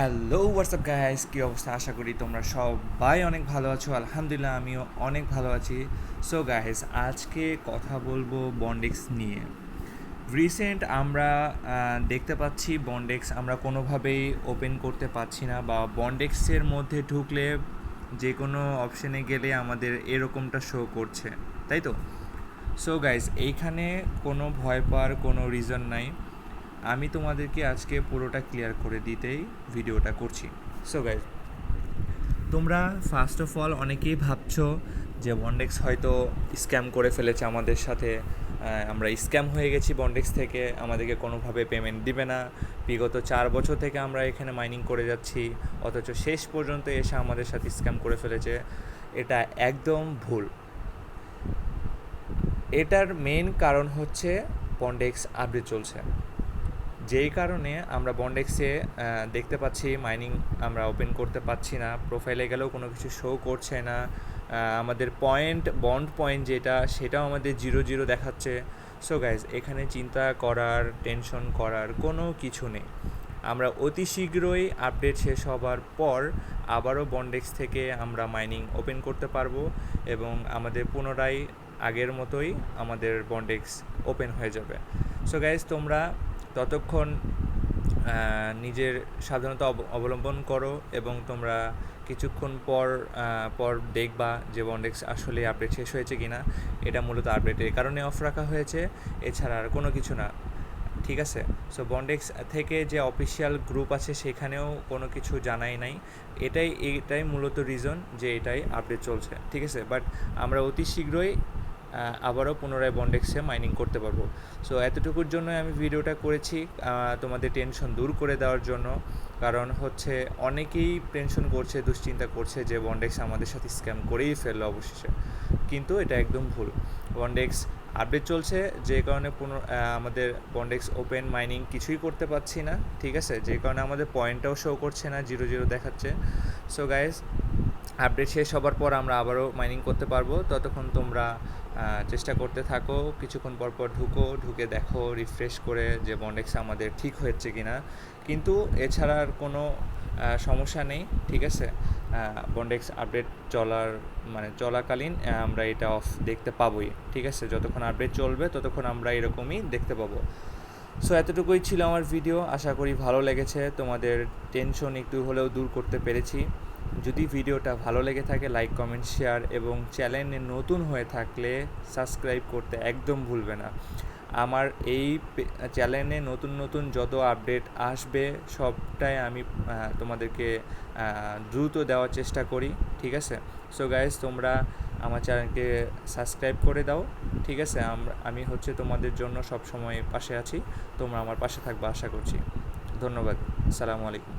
Hello WhatsApp guys, কী অবস্থা? আশা করি তোমরা সবাই অনেক ভালো আছো। আলহামদুলিল্লাহ আমিও অনেক ভালো আছি। সো গাইস, আজকে কথা বলবো বন্ডেক্স নিয়ে। রিসেন্ট আমরা দেখতে পাচ্ছি বন্ডেক্স আমরা কোনোভাবেই ওপেন করতে পারছি না, বা বন্ডেক্সের মধ্যে ঢুকলে যে কোনো অপশানে গেলে আমাদের এরকমটা শো করছে, তাই তো? সো গাইস, এইখানে কোনো ভয় পাওয়ার কোনো রিজন নাই। আমি তোমাদেরকে আজকে পুরোটা ক্লিয়ার করে দিতেই ভিডিওটা করছি। সো গাইজ, তোমরা ফার্স্ট অফ অল অনেকেই ভাবছো যে বন্ডেক্স হয়তো স্ক্যাম করে ফেলেছে আমাদের সাথে, আমরা স্ক্যাম হয়ে গেছি বন্ডেক্স থেকে, আমাদেরকে কোনোভাবে পেমেন্ট দিবে না। বিগত 4 বছর থেকে আমরা এখানে মাইনিং করে যাচ্ছি, অথচ শেষ পর্যন্ত এসে আমাদের সাথে স্ক্যাম করে ফেলেছে। এটা একদম ভুল। এটার মেন কারণ হচ্ছে বন্ডেক্স আপডেট চলছে, যেই কারণে আমরা বন্ডেক্সে দেখতে পাচ্ছি মাইনিং আমরা ওপেন করতে পারছি না, প্রোফাইলে গেলেও কোনো কিছু শো করছে না। আমাদের বন্ড পয়েন্ট যেটা, সেটাও আমাদের 0 দেখাচ্ছে। সো গাইজ, এখানে চিন্তা করার, টেনশন করার কোনো কিছু নেই। আমরা অতি শীঘ্রই আপডেট শেষ হবার পর আবারও বন্ডেক্স থেকে আমরা মাইনিং ওপেন করতে পারবো, এবং আমাদের পুনরায় আগের মতোই আমাদের বন্ডেক্স ওপেন হয়ে যাবে। সো গাইজ, তোমরা ততক্ষণ নিজের সাবধানতা অবলম্বন করো, এবং তোমরা কিছুক্ষণ পর দেখবা যে বন্ডেক্স আসলে আপডেট শেষ হয়েছে কি না। এটা মূলত আপডেটের কারণে অফ রাখা হয়েছে, এছাড়া আর কোনো কিছু না, ঠিক আছে? সো বন্ডেক্স থেকে যে অফিসিয়াল গ্রুপ আছে সেখানেও কোনো কিছু জানাই নাই। এটাই মূলত রিজন যে এটাই আপডেট চলছে, ঠিক আছে? বাট আমরা অতি শীঘ্রই আবারও পুনরায় বন্ডেক্সে মাইনিং করতে পারবো। সো এতটুকুর জন্য আমি ভিডিওটা করেছি, তোমাদের টেনশন দূর করে দেওয়ার জন্য। কারণ হচ্ছে অনেকেই টেনশন করছে, দুশ্চিন্তা করছে যে বন্ডেক্স আমাদের সাথে স্ক্যাম করেই ফেললো অবশেষে, কিন্তু এটা একদম ভুল। বন্ডেক্স আপডেট চলছে, যে কারণে আমাদের বন্ডেক্স ওপেন মাইনিং কিছুই করতে পারছি না, ঠিক আছে? যে কারণে আমাদের পয়েন্টটাও শো করছে না, 0 দেখাচ্ছে। সো গাইজ, আপডেট শেষ হবার পর আমরা আবারও মাইনিং করতে পারবো। ততক্ষণ তোমরা চেষ্টা করতে থাকো, কিছুক্ষণ পর ঢুকে দেখো রিফ্রেশ করে যে বন্ডেক্স আমাদের ঠিক হচ্ছে কি না। কিন্তু এছাড়া আর কোনো সমস্যা নেই, ঠিক আছে? বন্ডেক্স আপডেট চলাকালীন আমরা এটা অফ দেখতে পাবোই, ঠিক আছে? যতক্ষণ আপডেট চলবে ততক্ষণ আমরা এরকমই দেখতে পাবো। সো এতটুকুই ছিল আমার ভিডিও। আশা করি ভালো লেগেছে, তোমাদের টেনশন একটু হলেও দূর করতে পেরেছি। যদি ভিডিওটা ভালো লেগে থাকে, লাইক, কমেন্ট, শেয়ার, এবং চ্যানেলে নতুন হয়ে থাকলে সাবস্ক্রাইব করতে একদম ভুলবে না। আমার এই চ্যানেলে নতুন যত আপডেট আসবে সবটাই আমি তোমাদেরকে দ্রুত দেওয়ার চেষ্টা করি, ঠিক আছে? সো গাইজ, তোমরা আমার চ্যানেলকে সাবস্ক্রাইব করে দাও, ঠিক আছে? আমি হচ্ছে তোমাদের জন্য সব সময় পাশে আছি, তোমরা আমার পাশে থাকবে আশা করছি। ধন্যবাদ। আসসালামু আলাইকুম।